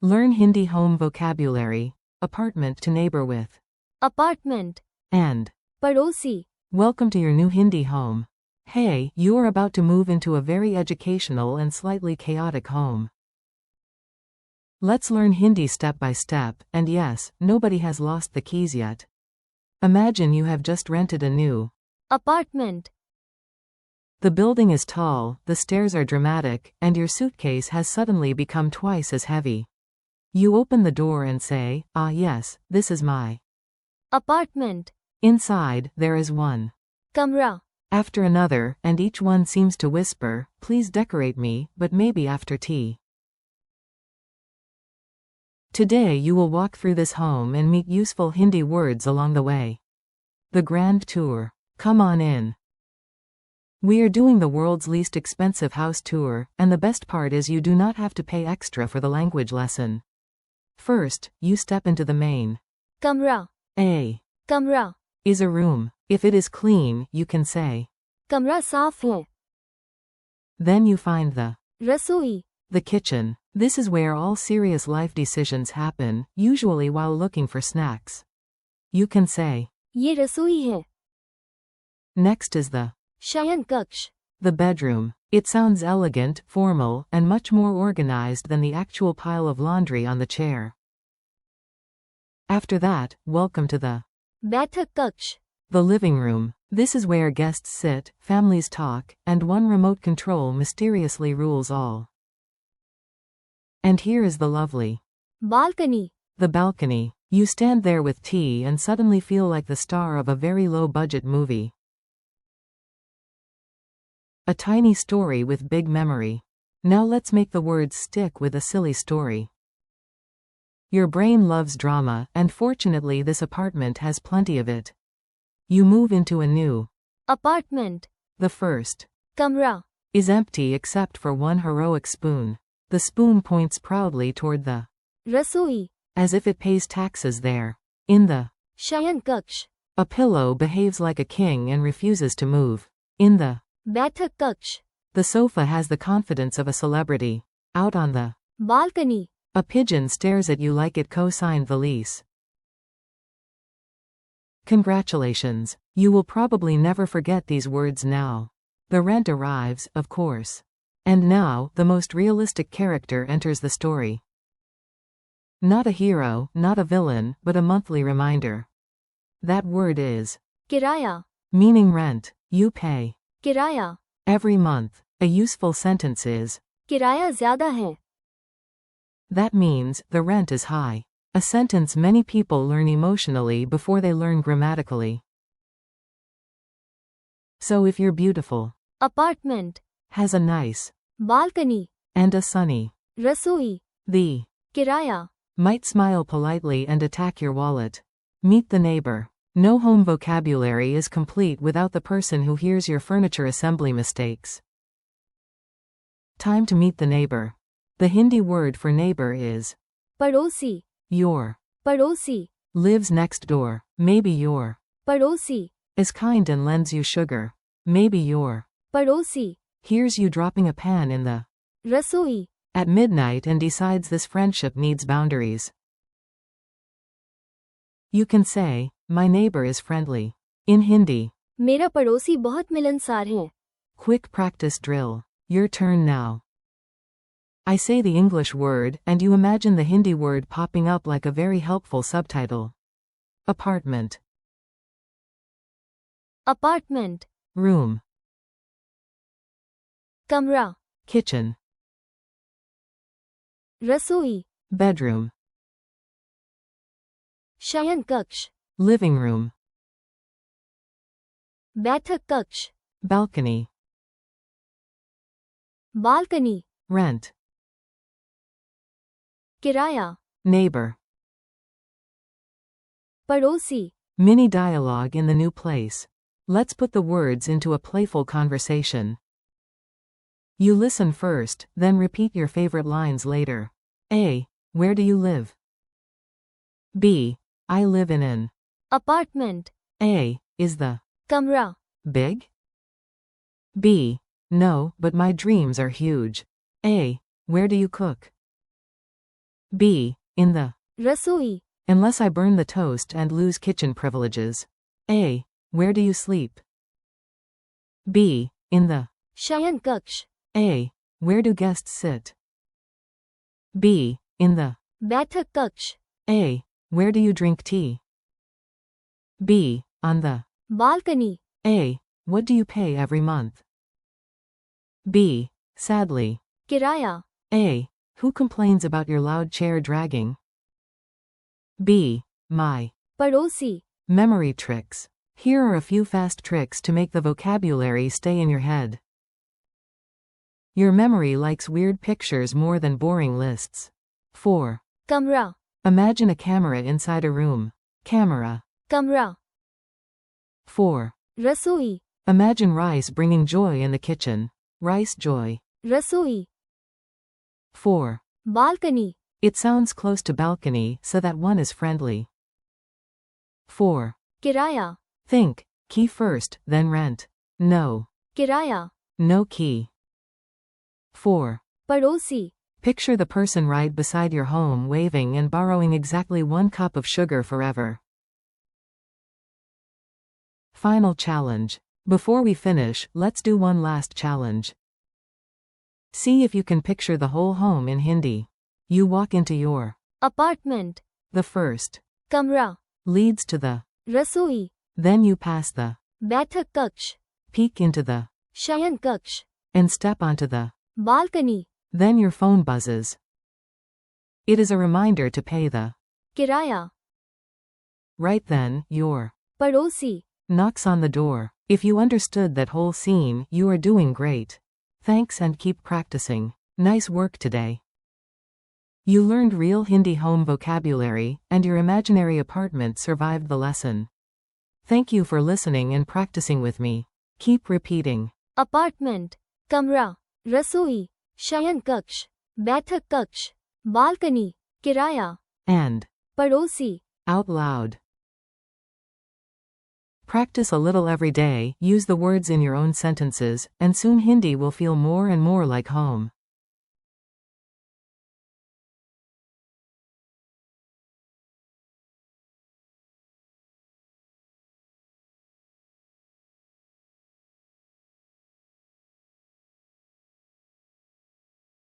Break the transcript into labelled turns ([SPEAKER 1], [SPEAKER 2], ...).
[SPEAKER 1] Learn Hindi home vocabulary. Apartment to neighbor with.
[SPEAKER 2] Apartment.
[SPEAKER 1] And.
[SPEAKER 2] Padosi.
[SPEAKER 1] Welcome to your new Hindi home. Hey, you are about to move into a very educational and slightly chaotic home. Let's learn Hindi step by step, and yes, nobody has lost the keys yet. Imagine you have just rented a new
[SPEAKER 2] apartment.
[SPEAKER 1] The building is tall, the stairs are dramatic, and your suitcase has suddenly become twice as heavy. You open the door and say, "Ah yes, this is my
[SPEAKER 2] apartment."
[SPEAKER 1] Inside, there is one
[SPEAKER 2] Kamra.
[SPEAKER 1] after another, and each one seems to whisper, "Please decorate me, but maybe after tea." Today you will walk through this home and meet useful Hindi words along the way. The Grand Tour. Come on in. We are doing the world's least expensive house tour, and the best part is you do not have to pay extra for the language lesson. First, you step into the main.
[SPEAKER 2] Kamra.
[SPEAKER 1] A.
[SPEAKER 2] Kamra.
[SPEAKER 1] Is a room. If it is clean, you can say.
[SPEAKER 2] Kamra saaf hai.
[SPEAKER 1] Then you find the
[SPEAKER 2] Rasoi.
[SPEAKER 1] The kitchen. This is where all serious life decisions happen, usually while looking for snacks. You can say.
[SPEAKER 2] Ye rasoi hai.
[SPEAKER 1] Next is the
[SPEAKER 2] Shayan Kaksh.
[SPEAKER 1] The bedroom. It sounds elegant, formal, and much more organized than the actual pile of laundry on the chair. After that, welcome to the
[SPEAKER 2] Baithak Kaksh.
[SPEAKER 1] The living room. This is where guests sit, families talk, and one remote control mysteriously rules all. And here is the lovely
[SPEAKER 2] Balcony.
[SPEAKER 1] The balcony. You stand there with tea and suddenly feel like the star of a very low-budget movie. A tiny story with big memory. Now let's make the words stick with a silly story. Your brain loves drama, and fortunately this apartment has plenty of it. You move into a new
[SPEAKER 2] apartment.
[SPEAKER 1] The first
[SPEAKER 2] Kamra
[SPEAKER 1] is empty except for one heroic spoon. The spoon points proudly toward the
[SPEAKER 2] Rasoi.
[SPEAKER 1] As if it pays taxes there. In the
[SPEAKER 2] Shayan Kaksh.
[SPEAKER 1] A pillow behaves like a king and refuses to move. In the
[SPEAKER 2] Baithak Kaksh.
[SPEAKER 1] The sofa has the confidence of a celebrity. Out on the
[SPEAKER 2] balcony.
[SPEAKER 1] A pigeon stares at you like it co-signed the lease. Congratulations. You will probably never forget these words now. The rent arrives, of course. And now, the most realistic character enters the story. Not a hero, not a villain, but a monthly reminder. That word is
[SPEAKER 2] Kiraya.
[SPEAKER 1] Meaning rent. You pay.
[SPEAKER 2] Kiraya.
[SPEAKER 1] Every month. A useful sentence is
[SPEAKER 2] Kiraya zyada hai.
[SPEAKER 1] That means, the rent is high. A sentence many people learn emotionally before they learn grammatically. So if you're beautiful,
[SPEAKER 2] Apartment.
[SPEAKER 1] has a nice
[SPEAKER 2] Balcony.
[SPEAKER 1] and a sunny
[SPEAKER 2] Rasoi.
[SPEAKER 1] the
[SPEAKER 2] Kiraya.
[SPEAKER 1] might smile politely and attack your wallet. Meet the neighbor. No home vocabulary is complete without the person who hears your furniture assembly mistakes. Time to meet the neighbor. The Hindi word for neighbor is
[SPEAKER 2] Padosi.
[SPEAKER 1] your.
[SPEAKER 2] Padosi.
[SPEAKER 1] Lives next door. Maybe your.
[SPEAKER 2] Padosi.
[SPEAKER 1] Is kind and lends you sugar. Maybe your.
[SPEAKER 2] Padosi.
[SPEAKER 1] Hears you dropping a pan in the
[SPEAKER 2] Rasoi.
[SPEAKER 1] at midnight and decides this friendship needs boundaries. You can say, my neighbor is friendly. In Hindi.
[SPEAKER 2] मेरा पड़ोसी बहुत मिलनसार है.
[SPEAKER 1] Quick practice drill. Your turn now. I say the English word, and you imagine the Hindi word popping up like a very helpful subtitle. Apartment.
[SPEAKER 2] Apartment.
[SPEAKER 1] Room.
[SPEAKER 2] Kamra.
[SPEAKER 1] Kitchen.
[SPEAKER 2] Rasoi.
[SPEAKER 1] Bedroom.
[SPEAKER 2] Shayan Kaksh.
[SPEAKER 1] Living room.
[SPEAKER 2] Baithak Kaksh.
[SPEAKER 1] Balcony.
[SPEAKER 2] Balcony.
[SPEAKER 1] Rent.
[SPEAKER 2] Kiraya.
[SPEAKER 1] Neighbor.
[SPEAKER 2] Padosi.
[SPEAKER 1] Mini dialogue in the new place. Let's put the words into a playful conversation. You listen first, then repeat your favorite lines later. A. Where do you live? B. I live in an
[SPEAKER 2] Apartment.
[SPEAKER 1] A. Is the
[SPEAKER 2] Kamra.
[SPEAKER 1] big? B. No, but my dreams are huge. A. Where do you cook? B. In the.
[SPEAKER 2] रसोई,
[SPEAKER 1] Unless I burn the toast and lose kitchen privileges. A. Where do you sleep? B. In the.
[SPEAKER 2] शयन कक्ष,
[SPEAKER 1] A. Where do guests sit? B. In the.
[SPEAKER 2] बैठक कक्ष,
[SPEAKER 1] A. Where do you drink tea? B. On the.
[SPEAKER 2] Balcony,
[SPEAKER 1] A. What do you pay every month? B. Sadly.
[SPEAKER 2] किराया,
[SPEAKER 1] A. Who complains about your loud chair dragging? B. My.
[SPEAKER 2] पड़ोसी,
[SPEAKER 1] Memory tricks. Here are a few fast tricks to make the vocabulary stay in your head. Your memory likes weird pictures more than boring lists. 4.
[SPEAKER 2] कमरा,
[SPEAKER 1] Imagine a camera inside a room. Camera.
[SPEAKER 2] कमरा,
[SPEAKER 1] 4.
[SPEAKER 2] रसोई,
[SPEAKER 1] Imagine rice bringing joy in the kitchen. Rice joy.
[SPEAKER 2] रसोई,
[SPEAKER 1] 4.
[SPEAKER 2] Balcony,
[SPEAKER 1] It sounds close to balcony, so that one is friendly. 4.
[SPEAKER 2] किराया,
[SPEAKER 1] Think. Key first, then rent. No.
[SPEAKER 2] किराया,
[SPEAKER 1] No key. 4.
[SPEAKER 2] पड़ोसी,
[SPEAKER 1] Picture the person right beside your home waving and borrowing exactly 1 cup of sugar forever. Final challenge. Before we finish, let's do one last challenge. See if you can picture the whole home in Hindi. You walk into your.
[SPEAKER 2] Apartment,
[SPEAKER 1] The first.
[SPEAKER 2] कमरा,
[SPEAKER 1] Leads to the.
[SPEAKER 2] रसोई,
[SPEAKER 1] Then you pass the.
[SPEAKER 2] बैठक कक्ष,
[SPEAKER 1] Peek into the.
[SPEAKER 2] शयन कक्ष,
[SPEAKER 1] And step onto the.
[SPEAKER 2] Balcony,
[SPEAKER 1] Then your phone buzzes. It is a reminder to pay the.
[SPEAKER 2] किराया,
[SPEAKER 1] Right then, your.
[SPEAKER 2] पड़ोसी,
[SPEAKER 1] Knocks on the door. If you understood that whole scene, you are doing great. Thanks and keep practicing. Nice work today. You learned real Hindi home vocabulary, and your imaginary apartment survived the lesson. Thank you for listening and practicing with me. Keep repeating.
[SPEAKER 2] Apartment, कमरा, रसोई, शयन कक्ष, बैठक कक्ष, balcony, किराया,
[SPEAKER 1] And.
[SPEAKER 2] पड़ोसी,
[SPEAKER 1] Out loud. Practice a little every day, use the words in your own sentences, and soon Hindi will feel more and more like home.